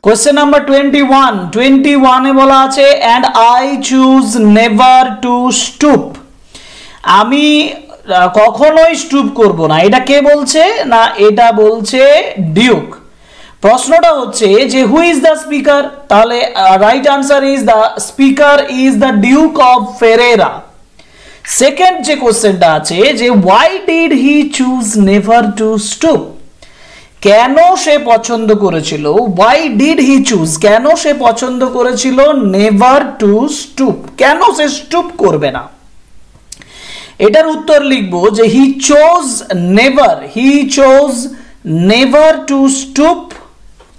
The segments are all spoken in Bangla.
কোশ্চেন নাম্বার 21 এ বলা আছে and I choose never to stoop, আমি কখনোই স্টুপ করব না। এটা কে বলছে না, এটা বলছে ডিউক। প্রশ্নটা হচ্ছে যে হু ইজ দ্য স্পিকার, তাহলে right answer is the speaker is the Duke of ফেরেরা। Second যে কোশ্চেনটা আছে যে why did he choose never to stoop, কেন সে পছন্দ করেছিল, ওয়াই ডিড হি চুজ, কেন সে পছন্দ করেছিল নেভার টু স্টুপ, কেন সে স্টুপ করবে না। এটার উত্তর লিখবো যে হি চোজ নেভার টু স্টুপ,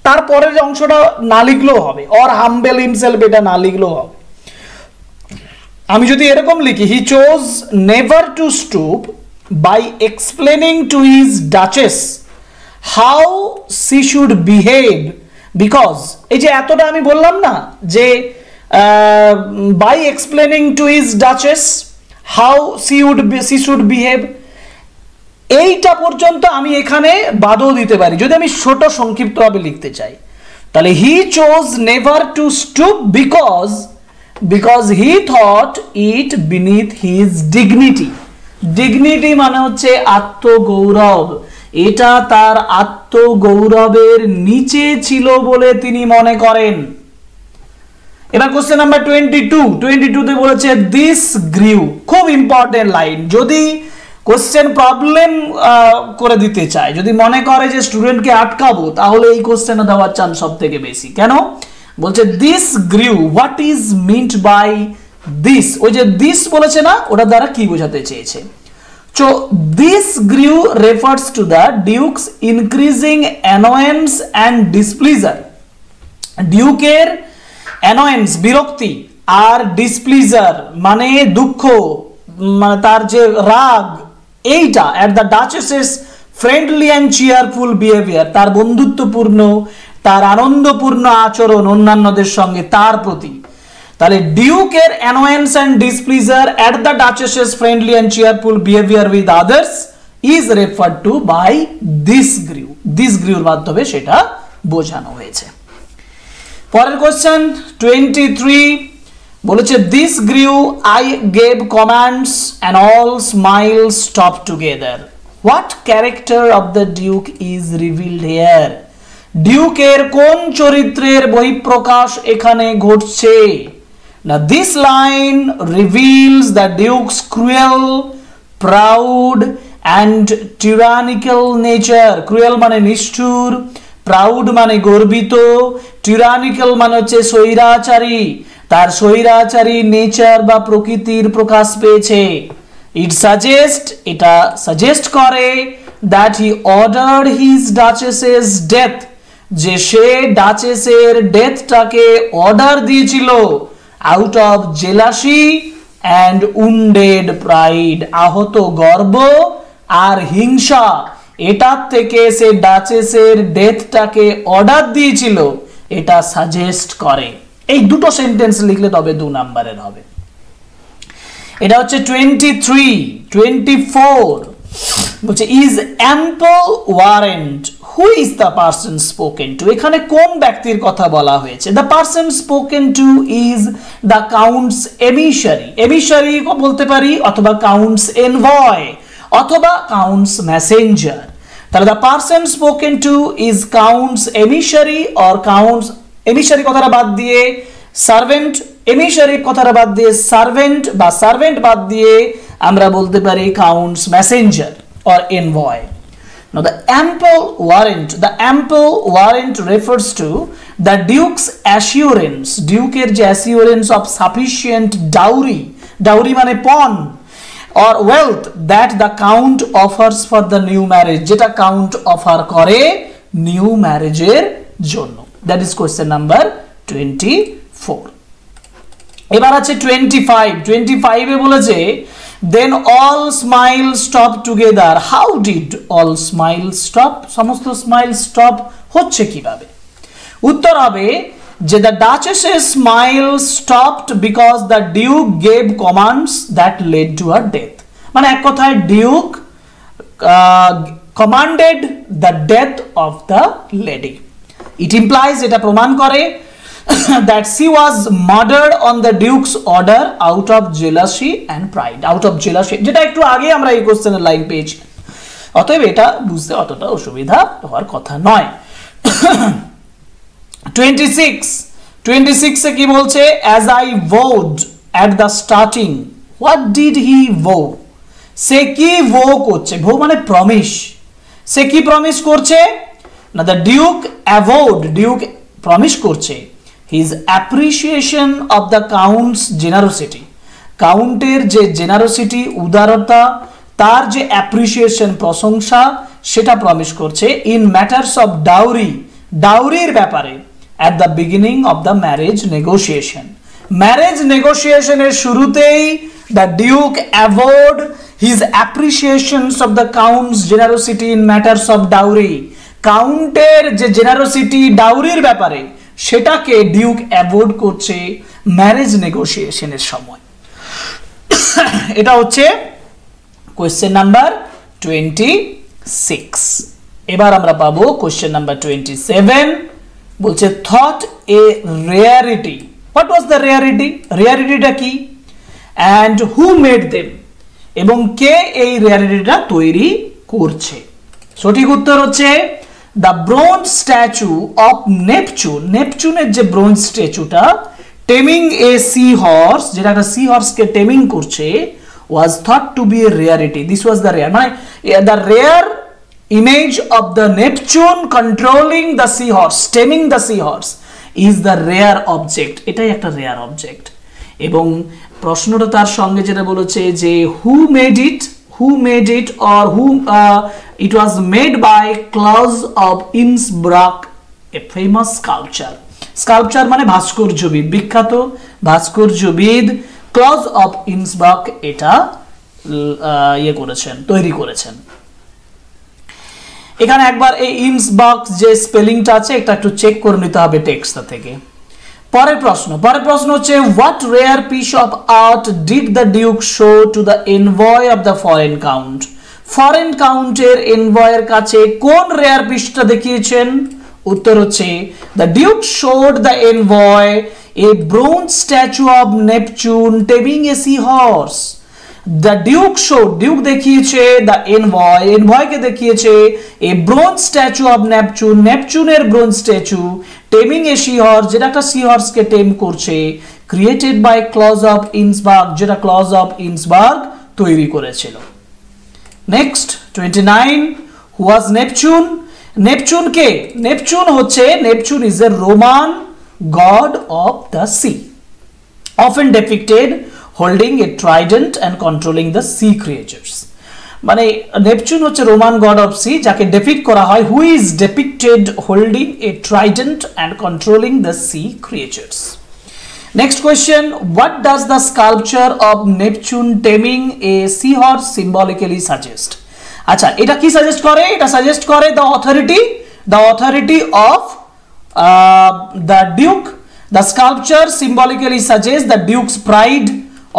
তারপরের অংশটা না লিখলেও হবে, অর হাম্বেল হিমসেলফ এটা না লিখলেও হবে। আমি যদি এরকম লিখি he chose never to stoop by explaining to his duchess how she should behave, because এই যে এতটা আমি বললাম না যে by explaining to his duchess how she should behave, এইটা পর্যন্ত আমি এখানে বাদও দিতে পারি যদি আমি ছোট সংক্ষিপ্তভাবে লিখতে চাই। তাহলে হি chose never to stoop because he thought it beneath his dignity, dignity মানে হচ্ছে আত্মগৌরব, এটা তার আত্মগৌরবের নিচে ছিল বলে তিনি মনে করেন। এবার কোশ্চেন নাম্বার 22 তে বলেছে দিস গ্রিউ, খুব ইম্পর্টেন্ট লাইন, যদি কোশ্চেন প্রবলেম করে দিতে চায়, যদি মনে করে যে স্টুডেন্টকে আটকাবো, তাহলে এই কোশ্চেনে দেওয়ার চান্স সব থেকে বেশি। কেন বলছে this grew, what is meant by this, ওই যে দিস বলেছে না, ওটা দ্বারা কি বোঝাতে চেয়েছে। So this grew refers to the Duke's increasing annoyance and displeasure, ডিউকের অ্যানোয়েন্স বিরক্তি আর ডিসপ্লিজার মানে দুঃখ, মানে তার যে রাগ, এইটা at the duchess's friendly and cheerful behaviour, তার বন্ধুত্বপূর্ণ, তার আনন্দপূর্ণ আচরণ অন্যান্যদের সঙ্গে তার প্রতি। তাহলে ডিউকের annoyance and displeasure at the duchess's friendly and cheerful behaviour with others is referred to by this grew, this গ্রিউর মাধ্যমে সেটা বোঝানো হয়েছে। পরের কোশ্চেন 23 বলেছে this grew I gave commands and all smile stop together, what character of the duke is revealed here, ডিউকের কোন চরিত্রের বহিঃপ্রকাশ এখানে ঘটছে। Now this line reveals the Duke's cruel, proud and tyrannical nature. Cruel মানে নিষ্ঠুর, proud মানে গর্বিত, tyrannical মানে হচ্ছে স্বৈরাচারী, তার স্বৈরাচারী নেচার বা প্রকৃতির প্রকাশ পেয়েছে। এটা সাজেস্ট করে that he ordered his duchess's death, যে সে ডাচেসের ডেথটাকে অর্ডার দিয়েছিল out of jealousy and wounded pride, আহত গর্ব আর হিংসা, এটার থেকে সে ডাচেসের ডেথটাকে অর্ডার দিয়েছিল, এটা সাজেস্ট করে। এই দুটো সেন্টেন্স লিখলে তবে 2 নাম্বারের হবে। এটা হচ্ছে 24 বলছে is ample warrant, who is the person spoken to, এখানে কোন ব্যক্তির কথা বলা হয়েছে। The person spoken to is the count's emissary, emissary বলতে পারি, অথবা কাউন্টস এনভয়, অথবা কাউন্টস মেসেঞ্জার। তাহলে the person spoken to is count's emissary or count's, emissary কথাটা বাদ দিয়ে সার্ভেন্ট, এমিশারি কথাটা বাদ দিয়ে সার্ভেন্ট বা সার্ভেন্ট বাদ দিয়ে আমরা বলতে পারি counts Messenger or envoy. Now the ample warrant refers to the Duke's assurance, Duke's assurance of sufficient dowry মানে পণ or wealth that the count offers for the new marriage, যেটা count offer করে new marriage এর জন্য। That is question number 24. এবার আছে 25 এ বলেছে then all smile stop together, how did all smile stop, সমস্ত স্মাইল স্টপ হচ্ছে কিভাবে। উত্তর হবে যে the duchess's smile stopped because the duke gave commands that led to her death, মানে এক কথায় Duke commanded the death of the lady, it implies, এটা প্রমাণ করে that she was murdered on the duke's order out of jealousy and pride, out of jealousy, যেটা একটু আগে আমরা এই কোশ্চেনের লাইন পেয়েছি। অতএব এটা বুঝতে অতটা অসুবিধা হওয়ার কথা নয়। 26 এ কি বলছে, as I vowed at the starting, what did he vow? সে কি vow করছে, vow মানে প্রমিস, সে কি প্রমিস করছে না, the duke avowed, duke promise করছে his appreciation of the count's generosity, কাউন্টের যে জেনারোসিটি উদারতা, তার যে অ্যাপ্রিসিয়েশন প্রশংসা, সেটা প্রমিস করছে ইন ম্যাটার্স অফ ডাউরি, ডাউরির ব্যাপারে at the beginning of the marriage negotiation, marriage নেগোসিয়েশনের শুরুতেই the duke avowed his appreciations of the count's generosity in matters of dowry, কাউন্টের যে জেনারোসিটি ডাউরির ব্যাপারে সেটাকে ডিউক অ্যাভয়েড করছে ম্যারেজ নেগোসিয়েশনের সময়। এটা হচ্ছে কোশ্চেন নাম্বার 26। এবার আমরা পাবো কোশ্চেন নাম্বার 27, বলছে thought a rarity, what was the rarity, রেয়ারিটিটা কি, অ্যান্ড হু মেড দেম, এবং কে এই রেয়ারিটিটা তৈরি করছে। সঠিক উত্তর হচ্ছে the bronze statue of Neptune, নেপচুনের যে ব্রোঞ্জ স্ট্যাচুটা টেমিং এ সি হর্স, যেটা একটা সি হর্সকে টেমিং করছে, was thought to be a rarity. This was the rare, মানে the rare image of the Neptune controlling the seahorse, stemming the seahorse is the rare object. এটাই একটা rare object। এবং প্রশ্নটা তার সঙ্গে যেটা বলেছে যে who made it or who it was made by Claus of Innsbruck, a famous sculptor, sculpture মানে ভাস্কর্যবিদ, বিখ্যাত ভাস্কর্যবিদ ক্লজ অফ ইন্সবার্গ এটা ইয়ে করেছেন, তৈরি করেছেন। এখানে একবার এই ইন্সবার্গ যে স্পেলিংটা আছে এটা একটু চেক করে নিতে হবে টেক্সটটা থেকে। পরের প্রশ্ন হচ্ছে what rare piece of art did the duke show to the envoy of the foreign count, foreign কাউন্টের এনভয়ের কাছে কোন রেয়ার পিসটা দেখিয়েছেন? উত্তর হচ্ছে the duke showed the envoy a bronze statue of Neptune taming a seahorse. The Duke showed, Duke দেখিয়েছে the envoy, envoy কে দেখিয়েছে a bronze statue of Neptune, নেপচুনের bronze statue taming a seahorse, যেটা একটা seahorse কে টেম করছে, created by Claus of Innsbruck, যেটা Claus of Innsbruck তৈরি করেছিল। Next 29, who was Neptune? Neptune K? Neptune হচ্ছে, Neptune is a Roman god of the sea, often depicted holding a trident and controlling the sea creatures, মানে নেপচুন হচ্ছে রোমান গড অফ সি, যাকে ডেপিক্ট করা হয়, who is depicted holding a trident and controlling the sea creatures. Next question, what does the sculpture of Neptune taming a seahorse symbolically suggest? আচ্ছা, এটা কি সাজেস্ট করে? এটা সাজেস্ট করে the authority of the Duke. The sculpture symbolically suggests the Duke's pride,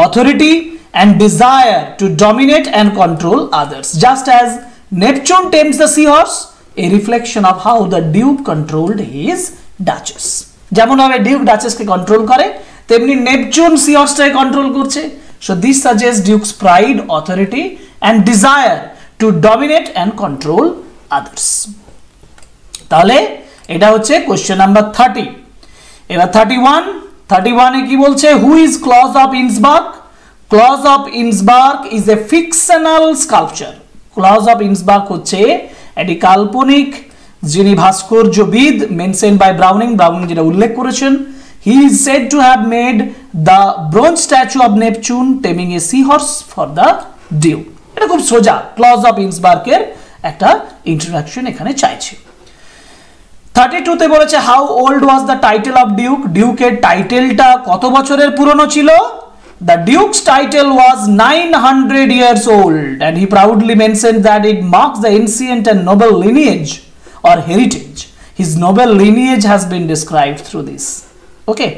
authority and desire to dominate and control others, just as Neptune tames the seahorse, a reflection of how the Duke controlled his duchess. যেমন ভাবে ডিউক ডাচেসকে কন্ট্রোল করে, তেমনি নেপচুন সিহর্সটাকে কন্ট্রোল করছে। So this suggests Duke's pride, authority and desire to dominate and control others. তাহলে এটা হচ্ছে কোশ্চেন নাম্বার 30। এবার 31 এ কি বলছে? Who is Claus of Innsbruck? Claus of Innsbruck is a fictional sculpture. Claus of Innsbruck হচ্ছে একটি কাল্পনিক, যিনি ভাস্কর্যবিদ, মেনশন বাই ব্রাউনিং যেটা উল্লেখ করেছেন। He is said to have made the bronze statue of Neptune taming a sea horse for the duke. এটা খুব সোজা, ক্লজ অফ ইন্সবার্গের একটা ইন্ট্রোডাকশন এখানে চাইছি। 32 তে বলেছে how old was the title of duke? ডিউকের টাইটেলটা কত বছরের পুরনো ছিল? The duke's title was 900 years old and he proudly mentioned that it marks the ancient and noble lineage or heritage. His noble lineage has been described through this. Okay,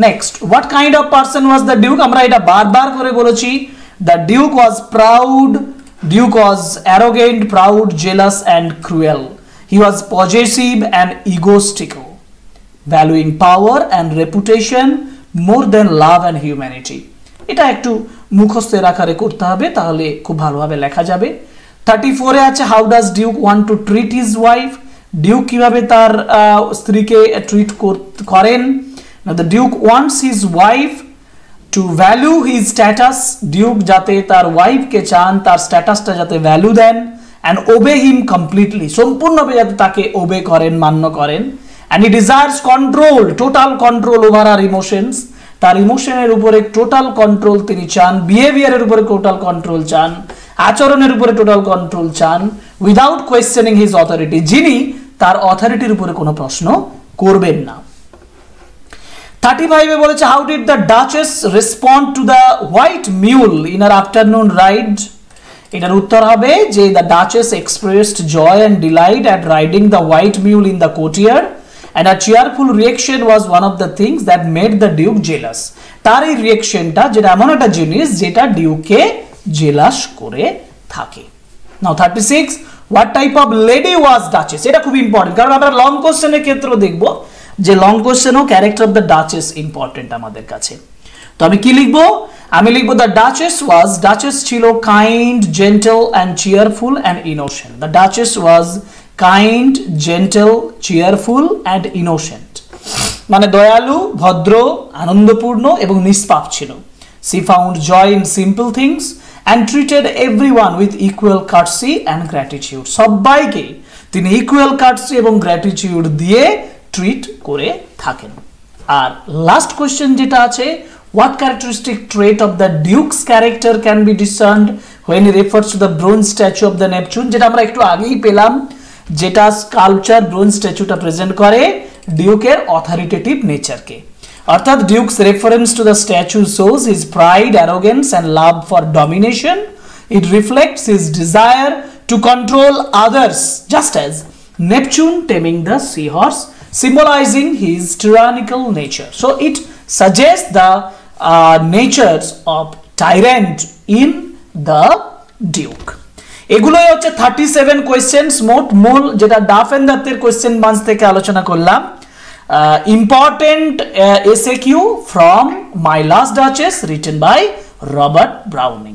next, what kind of person was the Duke? আমরা এটা বারবার করে বলেছি, the Duke was proud, Duke was arrogant, proud, jealous and cruel. He was possessive and egotistical, valuing power and reputation more than love and humanity. এটা একটু মুখস্থের আকারে করতে হবে, তাহলে খুব ভালোভাবে লেখা যাবে। 34 এ আছে how does Duke want to treat his wife, Duke কিভাবে তার স্ত্রীকে ট্রিট করেন। Now the Duke wants his wife to value his status, duke যাতে তার ওয়াইফকে চান তার স্ট্যাটাসটা যাতে ভ্যালু দেন, and obey him completely, সম্পূর্ণভাবে যাতে তাকে ওবে করেন, মান্য করেন। and he desires control, total control over our emotions, তার ইমোশনের উপরে টোটাল কন্ট্রোল তিনি চান, বিহেভিয়ারের উপরে টোটাল কন্ট্রোল চান, আচরণের উপরে টোটাল কন্ট্রোল চান, উইদাউট কোয়েশ্চেনিং হিজ অথরিটি, যিনি তার অথরিটির উপরে কোনো প্রশ্ন করবেন না। 35 এ বলেছে how did the duchess respond to the white mule in her afternoon ride, এটার উত্তর হবে যে the duchess expressed joy and delight at riding the white mule in the courtyard and a cheerful reaction was one of the things that made the Duke jealous, তার এই রিঅ্যাকশনটা যেটা এমন একটা জিনিস যেটা ডিউককে জেলাস করে থাকে। নাও 36 what type of lady was duchess, এটা খুব ইম্পর্টেন্ট, কারণ আমরা লং কোশ্চেনের ক্ষেত্রে দেখব যে লং কোশ্চেনও character of the duchess important আমাদের কাছে। তো আমি কি লিখব, আমি লিখব দ্য ডাচেস ওয়াজ, ডাচেস ছিল kind, gentle and cheerful and innocent, the duchess was kind, gentle, cheerful and innocent, মানে দয়ালু, ভদ্র, আনন্দপূর্ণ এবং নিষ্পাপ ছিল। She found joy in simple things and treated everyone with equal courtesy and gratitude, সবাইকে তিনি ইকুয়াল কার্টসি এবং গ্র্যাটিটিউড দিয়ে ট্রিট করে থাকেন। আর লাস্ট কোশ্চেন যেটা আছে, what characteristic trait of the Duke's character can be discerned when he refers to the bronze statue of the Neptune, যেটা আমরা একটু আগেই পেলাম, যেটা স্কাল্পচার ব্রোঞ্জ স্ট্যাচুটা প্রেজেন্ট করে ডিউকের অথরিটেটিভ নেচারকে, অর্থাৎ Duke's reference to the statue shows his pride, arrogance and love for domination, it reflects his desire to control others just as Neptune taming the sea horse, symbolizing his tyrannical nature. So it suggests the natures of tyrant in the Duke. এগুলোই হচ্ছে 37 কোয়েশ্চেনস মোট, মূল যেটা ডাফ এন্ড দাত্তের কোয়েশ্চেন বান্স থেকে আলোচনা করলাম। Important SAQ from my last duchess written by Robert Browning.